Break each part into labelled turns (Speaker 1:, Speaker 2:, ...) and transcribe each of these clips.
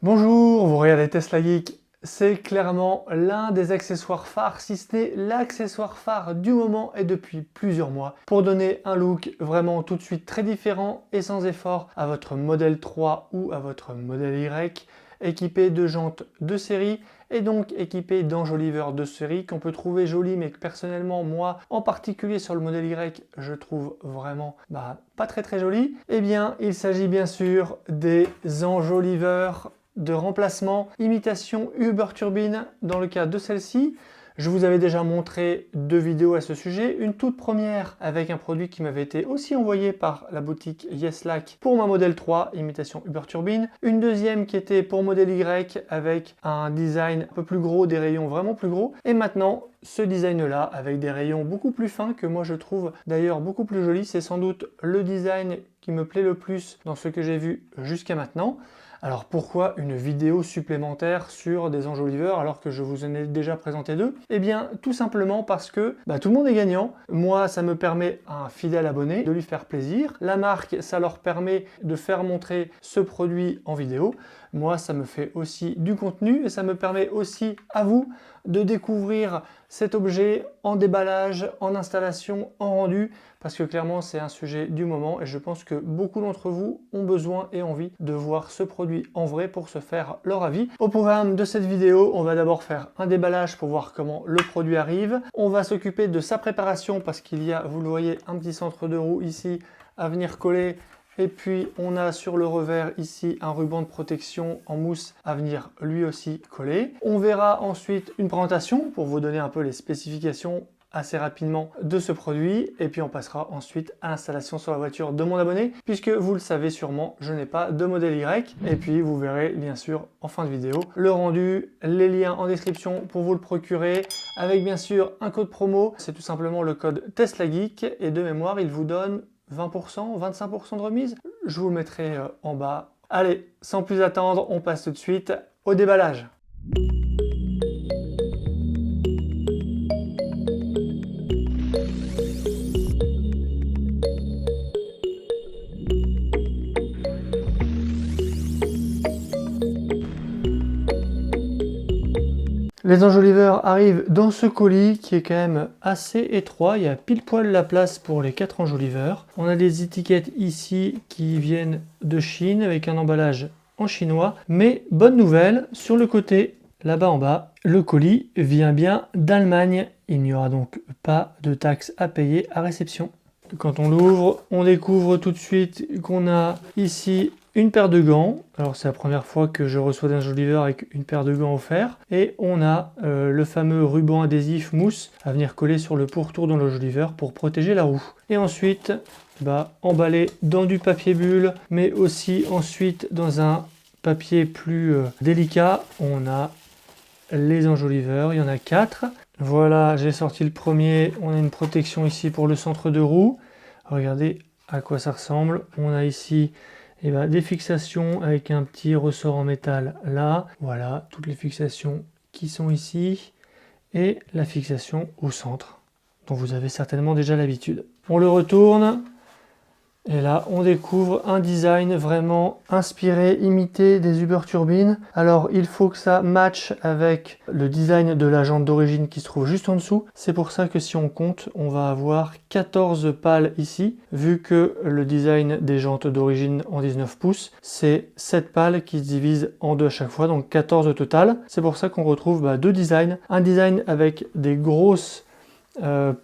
Speaker 1: Bonjour, vous regardez Tesla Geek. C'est clairement l'un des accessoires phares, si ce n'est l'accessoire phare du moment et depuis plusieurs mois, pour donner un look vraiment tout de suite très différent et sans effort à votre modèle 3 ou à votre modèle Y, équipé de jantes de série et donc équipé d'enjoliveurs de série qu'on peut trouver joli, mais que personnellement moi en particulier sur le modèle Y je trouve vraiment pas très joli. Eh bien il s'agit bien sûr des enjoliveurs de remplacement imitation Uber Turbine dans le cas de celle-ci. Je vous avais déjà montré 2 vidéos à ce sujet, une toute première avec un produit qui m'avait été aussi envoyé par la boutique Yeslac pour ma modèle 3, imitation Uber Turbine, une deuxième qui était pour modèle Y avec un design un peu plus gros, des rayons vraiment plus gros, et maintenant ce design là avec des rayons beaucoup plus fins que moi je trouve d'ailleurs beaucoup plus joli. C'est sans doute le design qui me plaît le plus dans ce que j'ai vu jusqu'à maintenant. Alors pourquoi une vidéo supplémentaire sur des enjoliveurs alors que je vous en ai déjà présenté 2? Eh bien tout simplement parce que tout le monde est gagnant. Moi ça me permet à un fidèle abonné de lui faire plaisir. La marque ça leur permet de faire montrer ce produit en vidéo. Moi ça me fait aussi du contenu et ça me permet aussi à vous de découvrir cet objet en déballage, en installation, en rendu, parce que clairement c'est un sujet du moment et je pense que beaucoup d'entre vous ont besoin et envie de voir ce produit en vrai pour se faire leur avis. Au programme de cette vidéo, on va d'abord faire un déballage pour voir comment le produit arrive. On va s'occuper de sa préparation parce qu'il y a, vous le voyez, un petit centre de roue ici à venir coller. Et puis on a sur le revers ici un ruban de protection en mousse à venir lui aussi coller. On verra ensuite une présentation pour vous donner un peu les spécifications assez rapidement de ce produit et puis on passera ensuite à l'installation sur la voiture de mon abonné puisque vous le savez sûrement, je n'ai pas de modèle Y et puis vous verrez bien sûr en fin de vidéo le rendu, les liens en description pour vous le procurer avec bien sûr un code promo, c'est tout simplement le code Tesla Geek et de mémoire il vous donne 20%, 25% de remise. Je vous le mettrai en bas. Allez, sans plus attendre, on passe tout de suite au déballage. Les enjoliveurs arrivent dans ce colis qui est quand même assez étroit. Il y a pile poil la place pour les 4 enjoliveurs. On a des étiquettes ici qui viennent de Chine avec un emballage en chinois. Mais bonne nouvelle, sur le côté, là-bas en bas, le colis vient bien d'Allemagne. Il n'y aura donc pas de taxes à payer à réception. Quand on l'ouvre, on découvre tout de suite qu'on a ici une paire de gants. Alors c'est la première fois que je reçois d'un enjoliveur avec une paire de gants offert. Et on a le fameux ruban adhésif mousse à venir coller sur le pourtour de l'enjoliveur pour protéger la roue. Et ensuite, emballé dans du papier bulle, mais aussi ensuite dans un papier plus délicat, on a les enjoliveurs, il y en a 4. Voilà, j'ai sorti le premier, on a une protection ici pour le centre de roue. Regardez à quoi ça ressemble. On a ici des fixations avec un petit ressort en métal là. Voilà, toutes les fixations qui sont ici. Et la fixation au centre, dont vous avez certainement déjà l'habitude. On le retourne. Et là, on découvre un design vraiment inspiré, imité des Uber Turbine. Alors, il faut que ça matche avec le design de la jante d'origine qui se trouve juste en dessous. C'est pour ça que si on compte, on va avoir 14 pales ici. Vu que le design des jantes d'origine en 19 pouces, c'est 7 pales qui se divisent en 2 à chaque fois, donc 14 au total. C'est pour ça qu'on retrouve 2 designs. Un design avec des grosses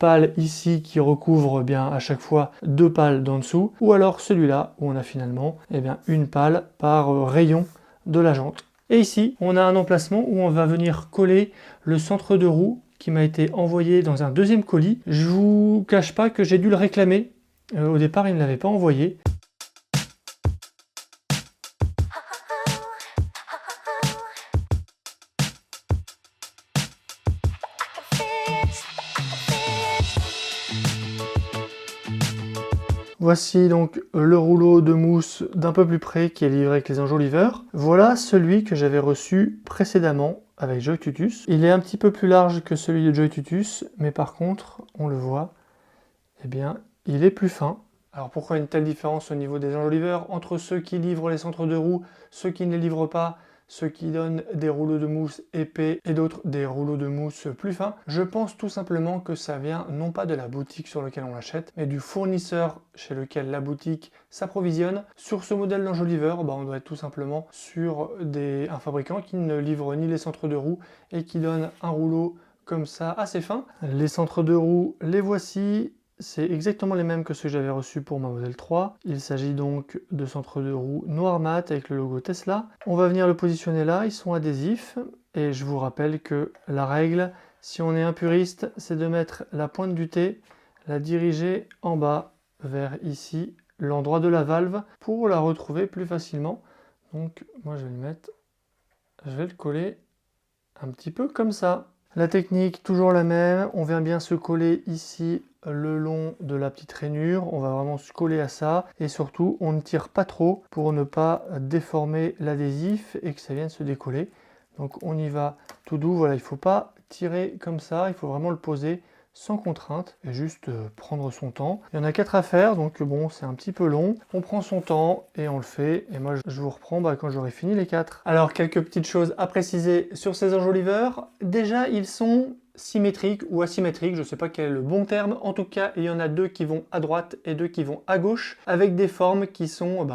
Speaker 1: pales ici qui recouvre bien à chaque fois 2 pales d'en dessous, ou alors celui-là où on a finalement une pale par rayon de la jante. Et ici on a un emplacement où on va venir coller le centre de roue qui m'a été envoyé dans un deuxième colis. Je vous cache pas que j'ai dû le réclamer, au départ il ne l'avait pas envoyé. Voici donc le rouleau de mousse d'un peu plus près qui est livré avec les enjoliveurs. Voilà celui que j'avais reçu précédemment avec Joy Tutus. Il est un petit peu plus large que celui de Joy Tutus, mais par contre, on le voit, il est plus fin. Alors pourquoi une telle différence au niveau des enjoliveurs entre ceux qui livrent les centres de roue, ceux qui ne les livrent pas? ceux qui donnent des rouleaux de mousse épais et d'autres des rouleaux de mousse plus fins. Je pense tout simplement que ça vient non pas de la boutique sur laquelle on l'achète, mais du fournisseur chez lequel la boutique s'approvisionne. Sur ce modèle d'enjoliveur, on doit être tout simplement sur un fabricant qui ne livre ni les centres de roue et qui donne un rouleau comme ça assez fin. Les centres de roue, les voici. C'est exactement les mêmes que ceux que j'avais reçus pour ma modèle 3. Il s'agit donc de centres de roue noir mat avec le logo Tesla. On va venir le positionner là, ils sont adhésifs. Et je vous rappelle que la règle, si on est un puriste, c'est de mettre la pointe du T, la diriger en bas vers ici, l'endroit de la valve, pour la retrouver plus facilement. Donc moi je vais le coller un petit peu comme ça. La technique, toujours la même, on vient bien se coller ici le long de la petite rainure, on va vraiment se coller à ça et surtout on ne tire pas trop pour ne pas déformer l'adhésif et que ça vienne se décoller. Donc on y va tout doux, voilà, il ne faut pas tirer comme ça, il faut vraiment le poser sans contrainte et juste prendre son temps. Il y en a 4 à faire, donc bon, c'est un petit peu long. On prend son temps et on le fait. Et moi, je vous reprends quand j'aurai fini les 4. Alors, quelques petites choses à préciser sur ces enjoliveurs. Déjà, ils sont symétriques ou asymétriques, je ne sais pas quel est le bon terme. En tout cas, il y en a 2 qui vont à droite et 2 qui vont à gauche, avec des formes qui sont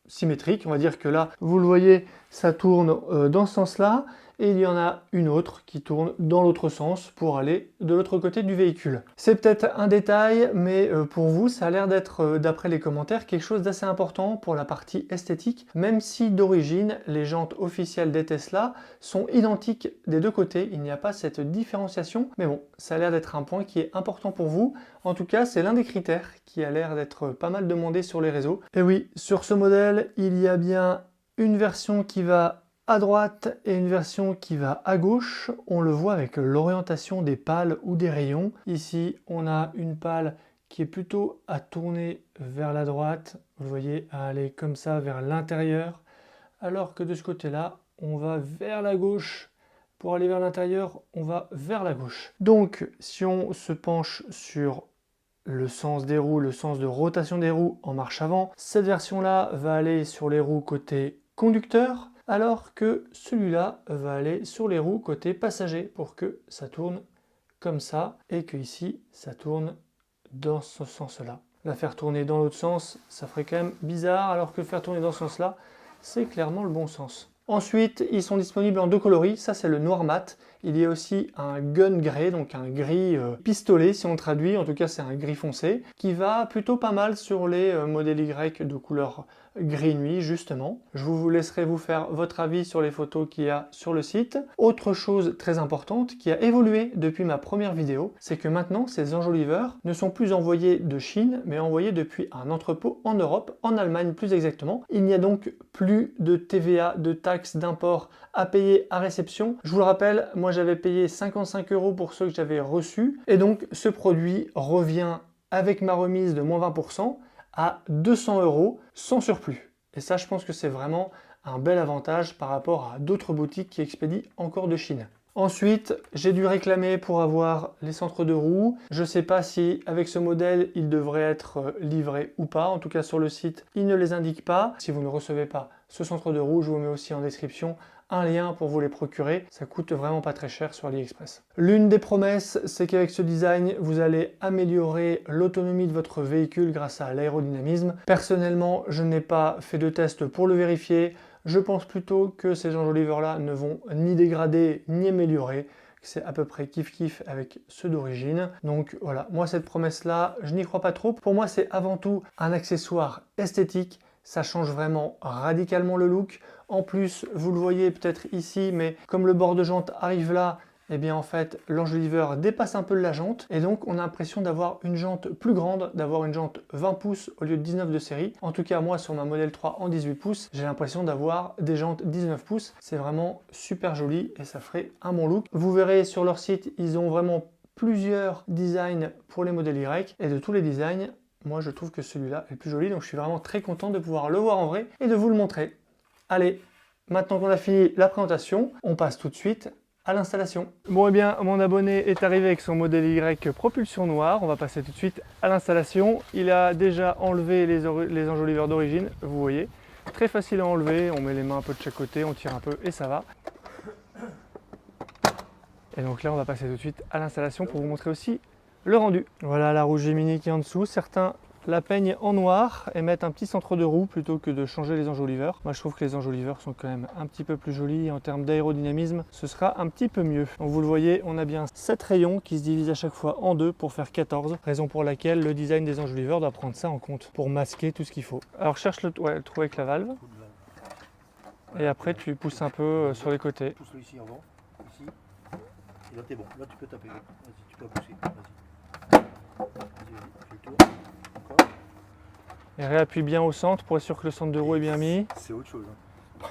Speaker 1: symétriques. On va dire que là, vous le voyez, ça tourne dans ce sens-là. Et il y en a une autre qui tourne dans l'autre sens pour aller de l'autre côté du véhicule. C'est peut-être un détail, mais pour vous, ça a l'air d'être, d'après les commentaires, quelque chose d'assez important pour la partie esthétique, même si d'origine, les jantes officielles des Tesla sont identiques des deux côtés, il n'y a pas cette différenciation, mais bon, ça a l'air d'être un point qui est important pour vous. En tout cas, c'est l'un des critères qui a l'air d'être pas mal demandé sur les réseaux. Et oui, sur ce modèle, il y a bien une version qui va à droite et une version qui va à gauche. On le voit avec l'orientation des pales ou des rayons. Ici, on a une pale qui est plutôt à tourner vers la droite. Vous voyez, à aller comme ça vers l'intérieur. Alors que de ce côté-là, on va vers la gauche. Pour aller vers l'intérieur, on va vers la gauche. Donc, si on se penche sur le sens des roues, le sens de rotation des roues en marche avant, cette version-là va aller sur les roues côté conducteur, alors que celui-là va aller sur les roues côté passager pour que ça tourne comme ça et que ici ça tourne dans ce sens-là. La faire tourner dans l'autre sens, ça ferait quand même bizarre, alors que faire tourner dans ce sens-là, c'est clairement le bon sens. Ensuite, ils sont disponibles en 2 coloris, ça c'est le noir mat. Il y a aussi un gun grey, donc un gris pistolet si on traduit, en tout cas c'est un gris foncé, qui va plutôt pas mal sur les modèles Y de couleur gris nuit justement. Je vous laisserai vous faire votre avis sur les photos qu'il y a sur le site. Autre chose très importante qui a évolué depuis ma première vidéo, c'est que maintenant ces enjoliveurs ne sont plus envoyés de Chine, mais envoyés depuis un entrepôt en Europe, en Allemagne plus exactement. Il n'y a donc plus de TVA, de taxes d'import à payer à réception. Je vous le rappelle, moi j'avais payé 55 € pour ceux que j'avais reçus, et donc ce produit revient avec ma remise de moins 20% à 200 € sans surplus. Et ça, je pense que c'est vraiment un bel avantage par rapport à d'autres boutiques qui expédient encore de Chine. Ensuite, j'ai dû réclamer pour avoir les centres de roues. Je ne sais pas si avec ce modèle, ils devraient être livrés ou pas. En tout cas, sur le site, ils ne les indiquent pas. Si vous ne recevez pas ce centre de roue, je vous mets aussi en description un lien pour vous les procurer. Ça coûte vraiment pas très cher sur AliExpress. L'une des promesses, c'est qu'avec ce design, vous allez améliorer l'autonomie de votre véhicule grâce à l'aérodynamisme. Personnellement, je n'ai pas fait de test pour le vérifier. Je pense plutôt que ces enjoliveurs-là ne vont ni dégrader ni améliorer. C'est à peu près kiff-kiff avec ceux d'origine. Donc voilà, moi cette promesse-là, je n'y crois pas trop. Pour moi, c'est avant tout un accessoire esthétique. Ça change vraiment radicalement le look. En plus, vous le voyez peut-être ici, mais comme le bord de jante arrive là, eh bien en fait, l'enjoliveur dépasse un peu la jante et donc on a l'impression d'avoir une jante plus grande, d'avoir une jante 20 pouces au lieu de 19 de série. En tout cas, moi sur ma modèle 3 en 18 pouces, j'ai l'impression d'avoir des jantes 19 pouces. C'est vraiment super joli et ça ferait un bon look. Vous verrez sur leur site, ils ont vraiment plusieurs designs pour les modèles Y et de tous les designs, moi je trouve que celui-là est le plus joli, donc je suis vraiment très content de pouvoir le voir en vrai et de vous le montrer. Allez, maintenant qu'on a fini la présentation, on passe tout de suite à l'installation. Bon, et bien, mon abonné est arrivé avec son modèle Y propulsion noire. On va passer tout de suite à l'installation. Il a déjà enlevé les enjoliveurs d'origine, vous voyez. très facile à enlever, on met les mains un peu de chaque côté, on tire un peu et ça va. Et donc là on va passer tout de suite à l'installation pour vous montrer aussi le rendu. Voilà la roue Gemini qui est en dessous, certains la peignent en noir et mettent un petit centre de roue plutôt que de changer les enjoliveurs. Moi je trouve que les enjoliveurs sont quand même un petit peu plus jolis et en termes d'aérodynamisme ce sera un petit peu mieux. Donc vous le voyez, on a bien 7 rayons qui se divisent à chaque fois en deux pour faire 14, raison pour laquelle le design des enjoliveurs doit prendre ça en compte pour masquer tout ce qu'il faut. Alors cherche le trou avec la valve et après tu pousses un peu sur les côtés.
Speaker 2: Pousse-le ici avant, ici, et là t'es bon, là tu peux taper, vas-y tu peux pousser, vas-y, fais le tour.
Speaker 1: Et réappuie bien au centre pour être sûr que le centre de roue est bien mis.
Speaker 2: C'est autre chose. Hein.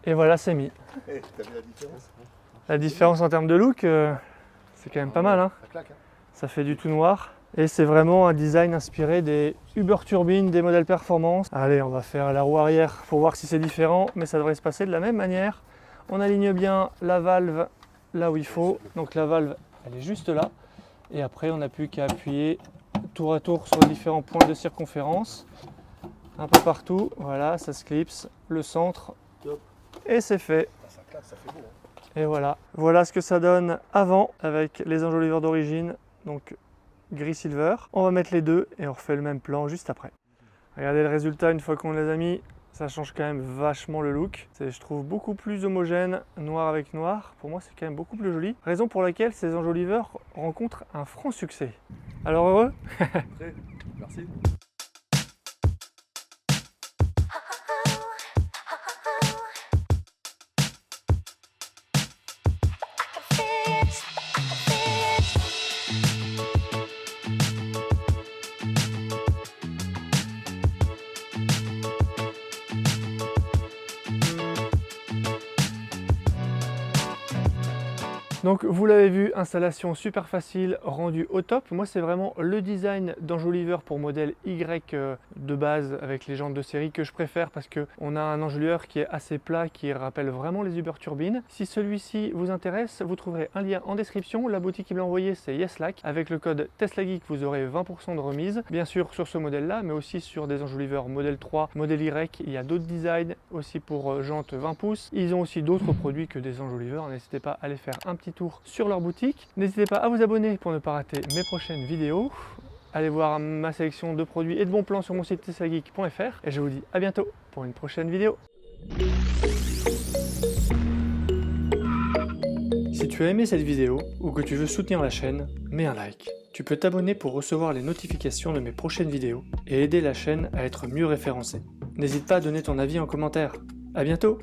Speaker 1: Et voilà, c'est mis.
Speaker 2: Hey, t'as vu la différence?
Speaker 1: La différence en termes de look, c'est quand même pas mal. Hein.
Speaker 2: Ça claque. Hein.
Speaker 1: Ça fait du tout noir. Et c'est vraiment un design inspiré des Uber Turbine, des modèles performance. Allez, on va faire la roue arrière pour voir si c'est différent, mais ça devrait se passer de la même manière. On aligne bien la valve là où il faut. Donc la valve, elle est juste là. Et après, on n'a plus qu'à appuyer tour à tour sur les différents points de circonférence, un peu partout, voilà, ça se clipse, le centre, et c'est fait.
Speaker 2: Ça claque, ça fait beau. Hein.
Speaker 1: Et voilà, voilà ce que ça donne avant avec les enjoliveurs d'origine, donc gris silver. On va mettre les deux et on refait le même plan juste après. Regardez le résultat une fois qu'on les a mis, ça change quand même vachement le look. C'est, je trouve, beaucoup plus homogène, noir avec noir. Pour moi, c'est quand même beaucoup plus joli. Raison pour laquelle ces enjoliveurs rencontrent un franc succès. Alors heureux?
Speaker 2: Merci.
Speaker 1: Donc vous l'avez vu, installation super facile, rendu au top. Moi c'est vraiment le design d'enjoliveur pour modèle Y de base avec les jantes de série que je préfère parce qu'on a un enjoliveur qui est assez plat, qui rappelle vraiment les Uber Turbine. Si celui-ci vous intéresse, vous trouverez un lien en description. La boutique qui me l'a envoyé c'est Yeslac. Avec le code TeslaGeek vous aurez 20% de remise. Bien sûr sur ce modèle là, mais aussi sur des enjoliveurs modèle 3, modèle Y. Il y a d'autres designs aussi pour jantes 20 pouces. Ils ont aussi d'autres produits que des enjoliveurs. N'hésitez pas à aller faire un petit tour sur leur boutique. N'hésitez pas à vous abonner pour ne pas rater mes prochaines vidéos. Allez voir ma sélection de produits et de bons plans sur mon site teslageek.fr et je vous dis à bientôt pour une prochaine vidéo. Si tu as aimé cette vidéo ou que tu veux soutenir la chaîne, mets un like. Tu peux t'abonner pour recevoir les notifications de mes prochaines vidéos et aider la chaîne à être mieux référencée. N'hésite pas à donner ton avis en commentaire. À bientôt!